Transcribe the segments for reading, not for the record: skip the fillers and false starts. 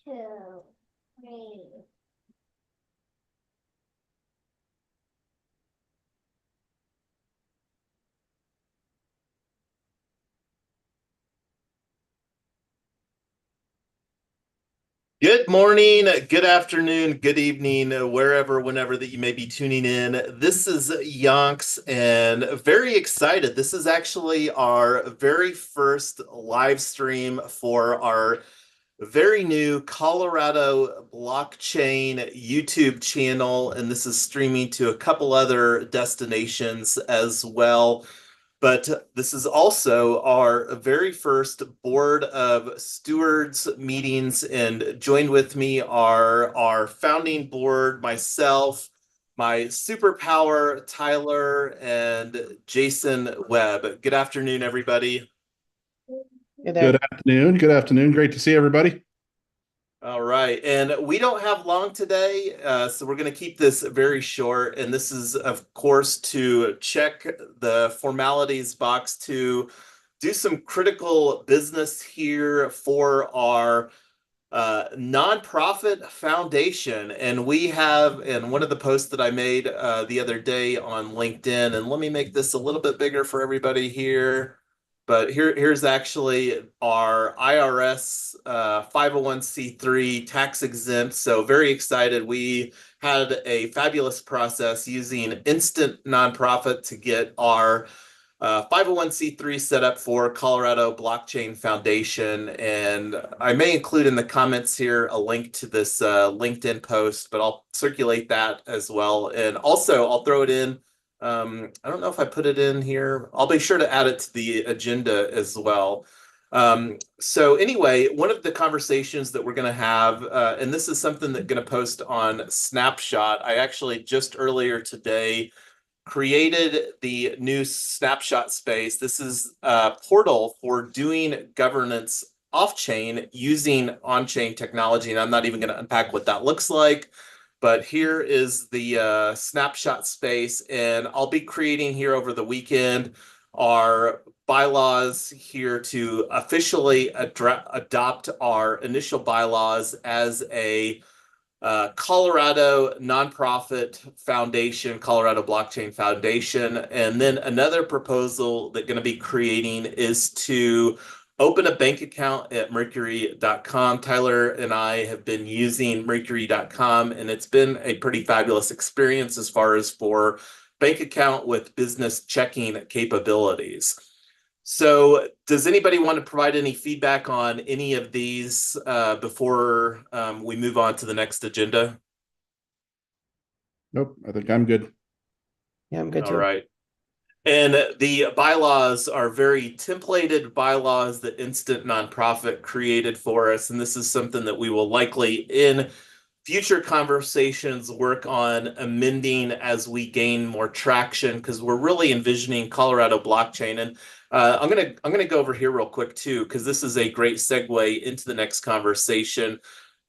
two, three. Good morning, good afternoon, good evening, wherever, whenever that you may be tuning in. This is Yonks and very excited. This is actually our very first live stream for our very new Colorado Blockchain YouTube channel. And this is streaming to a couple other destinations as well. But this is also our very first Board of Stewards meetings, and joined with me are our founding board, myself, my superpower, Tyler, and Jason Webb. Good afternoon, everybody. Good afternoon. Good afternoon. Great to see everybody. All right. And we don't have long today, so we're going to keep this very short. And this is, of course, to check the formalities box to do some critical business here for our nonprofit foundation. And we have, in one of the posts that I made the other day on LinkedIn, and let me make this a little bit bigger for everybody here. But here's actually our IRS 501c3 tax exempt. So very excited. We had a fabulous process using Instant Nonprofit to get our 501c3 set up for Colorado Blockchain Foundation. And I may include in the comments here a link to this LinkedIn post, but I'll circulate that as well. And also I'll throw it in. I don't know if I put it in here. I'll be sure to add it to the agenda as well. So anyway, one of the conversations that we're going to have, and this is something that I'm going to post on Snapshot. I actually just earlier today created the new Snapshot space. This is a portal for doing governance off-chain using on-chain technology, and I'm not even going to unpack what that looks like. But here is the Snapshot space, and I'll be creating here over the weekend our bylaws here to officially adopt our initial bylaws as a Colorado nonprofit foundation, Colorado Blockchain Foundation. And then another proposal that going to be creating is to open a bank account at mercury.com. Tyler and I have been using mercury.com, and it's been a pretty fabulous experience as far as for bank account with business checking capabilities. So does anybody want to provide any feedback on any of these before we move on to the next agenda? Nope, I think I'm good. Yeah, I'm good too. All right. And the bylaws are very templated bylaws that Instant Nonprofit created for us. And this is something that we will likely, in future conversations, work on amending as we gain more traction, because we're really envisioning Colorado blockchain. And I'm gonna go over here real quick too, because this is a great segue into the next conversation.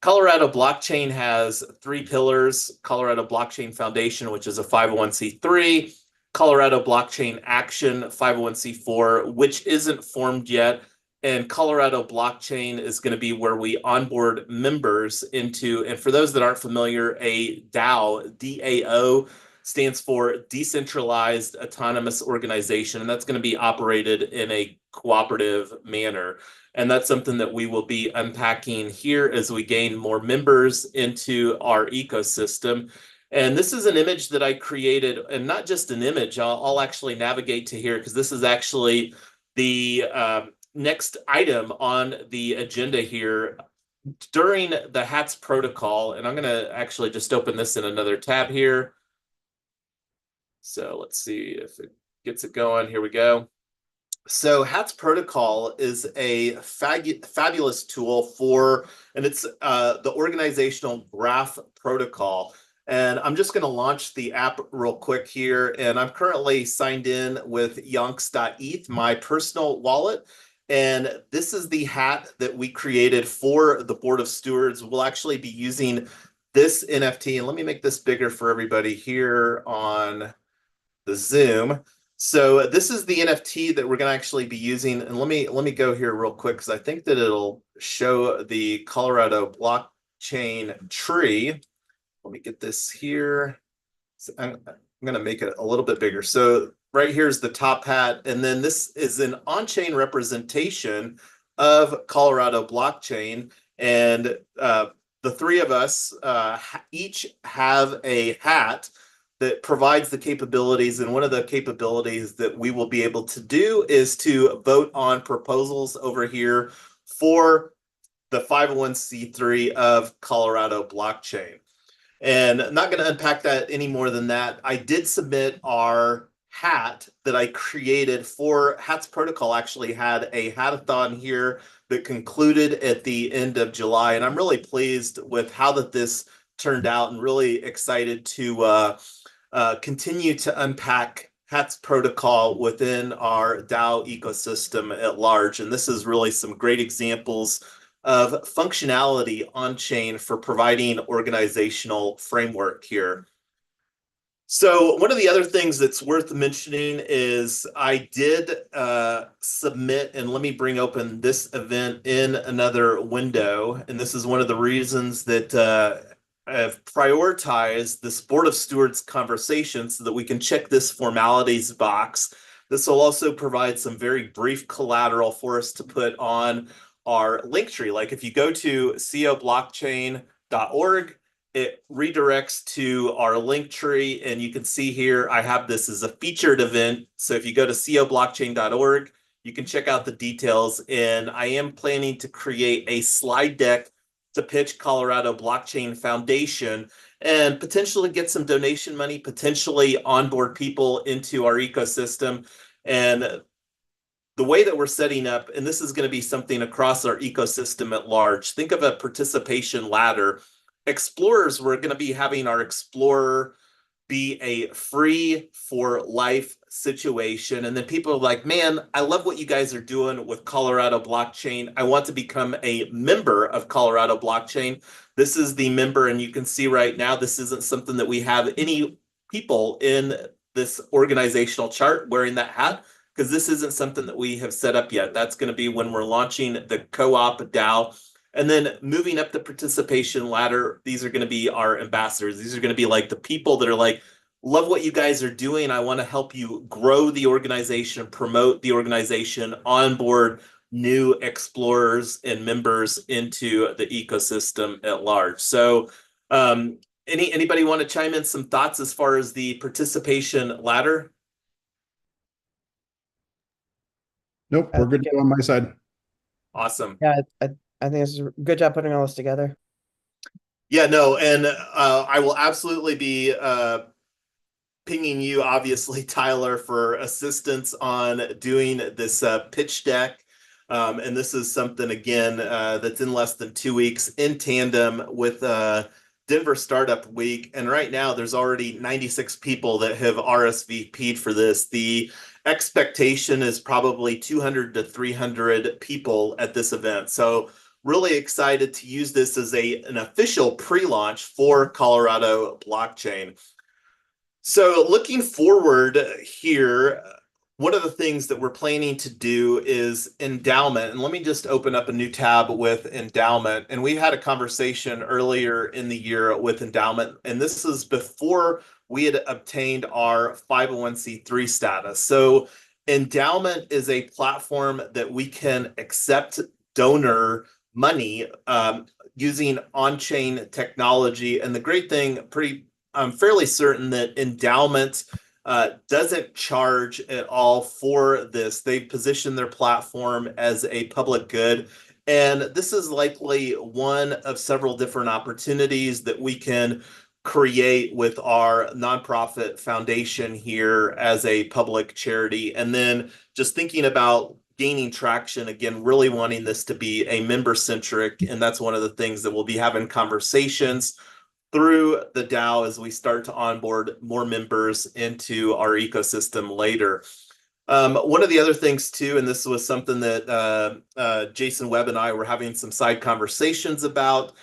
Colorado Blockchain has three pillars: Colorado Blockchain Foundation, which is a 501c3, Colorado Blockchain Action 501c4, which isn't formed yet, and Colorado Blockchain is going to be where we onboard members into. And for those that aren't familiar, a DAO, DAO, stands for Decentralized Autonomous Organization, and that's going to be operated in a cooperative manner. And that's something that we will be unpacking here as we gain more members into our ecosystem. And this is an image that I created, and not just an image. I'll actually navigate to here because this is actually the next item on the agenda here during the HATS protocol. And I'm going to actually just open this in another tab here. So let's see if it gets it going. Here we go. So HATS protocol is a fabulous tool for, and it's the organizational graph protocol. And I'm just going to launch the app real quick here. And I'm currently signed in with yonks.eth, my personal wallet. And this is the hat that we created for the Board of Stewards. We'll actually be using this NFT. And let me make this bigger for everybody here on the Zoom. So this is the NFT that we're going to actually be using. And let me go here real quick because I think that it'll show the Colorado blockchain tree. Let me get this here. So I'm going to make it a little bit bigger. So right here's the top hat. And then this is an on-chain representation of Colorado blockchain. And the three of us each have a hat that provides the capabilities. And one of the capabilities that we will be able to do is to vote on proposals over here for the 501c3 of Colorado blockchain. And I'm not going to unpack that any more than that. I did submit our hat that I created for Hats Protocol. Actually had a hatathon here that concluded at the end of July. And I'm really pleased with how that this turned out and really excited to continue to unpack Hats Protocol within our DAO ecosystem at large. And this is really some great examples of functionality on chain for providing organizational framework here. So one of the other things that's worth mentioning is I did submit, and let me bring open this event in another window. And this is one of the reasons that I've prioritized this Board of Stewards conversation so that we can check this formalities box. This will also provide some very brief collateral for us to put on our link tree. Like if you go to coblockchain.org, it redirects to our link tree, and you can see here I have this as a featured event. So if you go to coblockchain.org, you can check out the details. And I am planning to create a slide deck to pitch Colorado Blockchain Foundation and potentially get some donation money, potentially onboard people into our ecosystem. And the way that we're setting up, and this is going to be something across our ecosystem at large, think of a participation ladder. Explorers, we're going to be having our Explorer be a free for life situation. And then people are like, man, I love what you guys are doing with Colorado Blockchain. I want to become a member of Colorado Blockchain. This is the member, and you can see right now, this isn't something that we have any people in this organizational chart wearing that hat, because this isn't something that we have set up yet. That's going to be when we're launching the co-op DAO. And then moving up the participation ladder, these are going to be our ambassadors. These are going to be like the people that are like, love what you guys are doing. I want to help you grow the organization, promote the organization, onboard new explorers and members into the ecosystem at large. So anybody want to chime in some thoughts as far as the participation ladder? Nope, we're good to go on my side. Awesome. Yeah, I think it's a good job putting all this together. Yeah, no, and I will absolutely be pinging you, obviously, Tyler, for assistance on doing this pitch deck. And this is something, again, that's in less than 2 weeks in tandem with Denver Startup Week. And right now, there's already 96 people that have RSVP'd for this. The expectation is probably 200 to 300 people at this event. So really excited to use this as an official pre-launch for Colorado Blockchain. So looking forward here, one of the things that we're planning to do is endowment. And let me just open up a new tab with endowment. And we had a conversation earlier in the year with endowment. And this is before we had obtained our 501c3 status. So endowment is a platform that we can accept donor money using on-chain technology. And the great thing, I'm fairly certain that endowment doesn't charge at all for this. They've positioned their platform as a public good. And this is likely one of several different opportunities that we can create with our nonprofit foundation here as a public charity. And then just thinking about gaining traction, again, really wanting this to be a member-centric. And that's one of the things that we'll be having conversations through the DAO as we start to onboard more members into our ecosystem later. One of the other things too, and this was something that Jason Webb and I were having some side conversations about,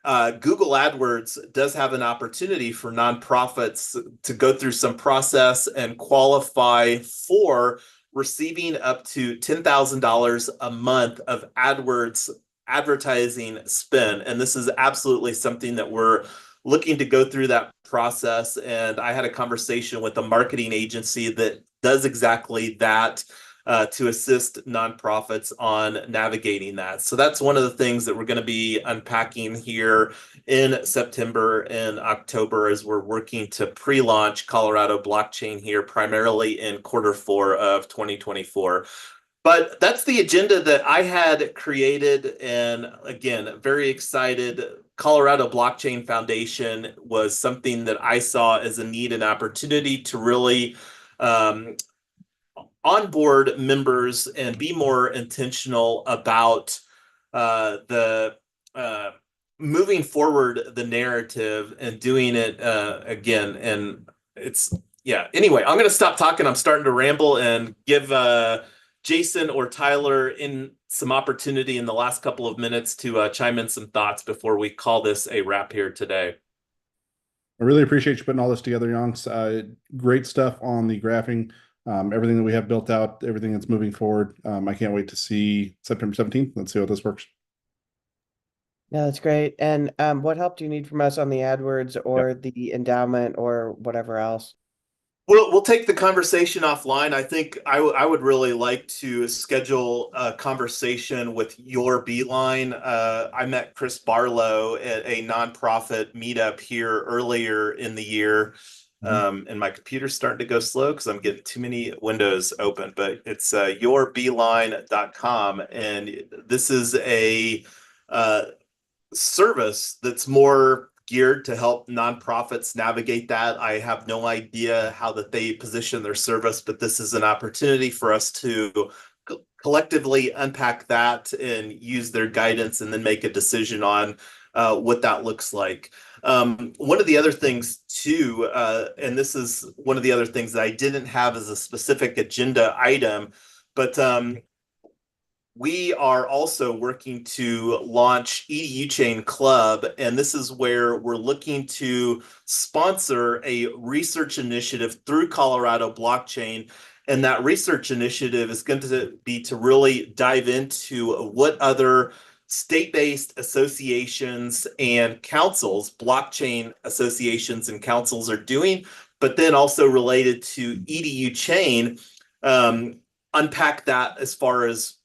Google AdWords does have an opportunity for nonprofits to go through some process and qualify for receiving up to $10,000 a month of AdWords advertising spend. And this is absolutely something that we're looking to go through that process. And I had a conversation with a marketing agency that does exactly that. To assist nonprofits on navigating that. So that's one of the things that we're going to be unpacking here in September and October as we're working to pre-launch Colorado Blockchain here, primarily in Q4 of 2024. But that's the agenda that I had created. And again, very excited. Colorado Blockchain Foundation was something that I saw as a need and opportunity to really onboard members and be more intentional about the moving forward the narrative and doing it again. And it's, yeah, anyway, I'm going to stop talking. I'm starting to ramble and give Jason or Tyler in some opportunity in the last couple of minutes to chime in some thoughts before we call this a wrap here today. I really appreciate you putting all this together, Yonks. Great stuff on the graphing. Everything that we have built out, everything that's moving forward. I can't wait to see September 17th. Let's see how this works. Yeah, that's great. And what help do you need from us on the AdWords or the endowment or whatever else? We'll take the conversation offline. I think I would really like to schedule a conversation with your Beeline. I met Chris Barlow at a nonprofit meetup here earlier in the year. And my computer's starting to go slow because I'm getting too many windows open, but it's yourbeeline.com. And this is a service that's more geared to help nonprofits navigate that. I have no idea how that they position their service, but this is an opportunity for us to collectively unpack that and use their guidance and then make a decision on what that looks like. One of the other things too, and this is one of the other things that I didn't have as a specific agenda item, but we are also working to launch EDU Chain Club, and this is where we're looking to sponsor a research initiative through Colorado Blockchain. And that research initiative is going to be to really dive into what other state-based associations and councils, blockchain associations and councils are doing, but then also related to EDU Chain, unpack that as far as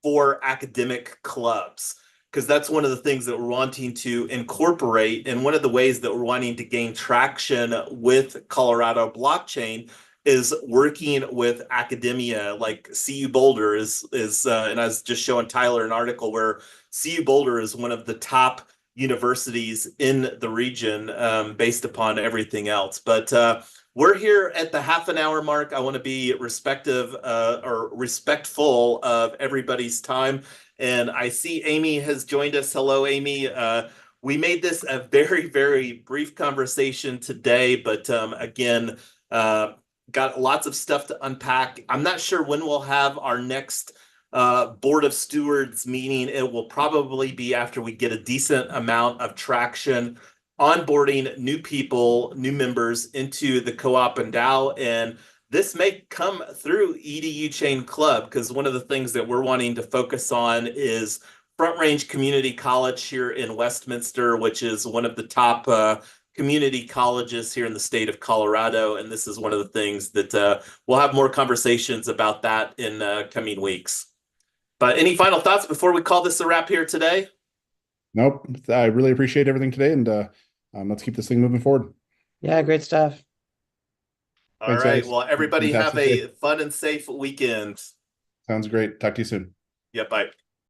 for academic clubs, because that's one of the things that we're wanting to incorporate. And one of the ways that we're wanting to gain traction with Colorado Blockchain is working with academia. Like CU Boulder is and I was just showing Tyler an article where CU Boulder is one of the top universities in the region based upon everything else. But we're here at the half an hour mark. I want to be respectful of everybody's time. And I see Amy has joined us. Hello, Amy. We made this a very, very brief conversation today, but again, got lots of stuff to unpack. I'm not sure when we'll have our next Board of Stewards meeting. It will probably be after we get a decent amount of traction onboarding new people, new members into the co-op and DAO. And this may come through EDU Chain Club, because one of the things that we're wanting to focus on is Front Range Community College here in Westminster, which is one of the top community colleges here in the state of Colorado. And this is one of the things that we'll have more conversations about that in coming weeks. But any final thoughts before we call this a wrap here today? Nope. I really appreciate everything today, and let's keep this thing moving forward. Yeah, great stuff. All Thanks, right. guys. Well, everybody have Fantastic a fun and safe weekend. Sounds great. Talk to you soon. Yep. Bye.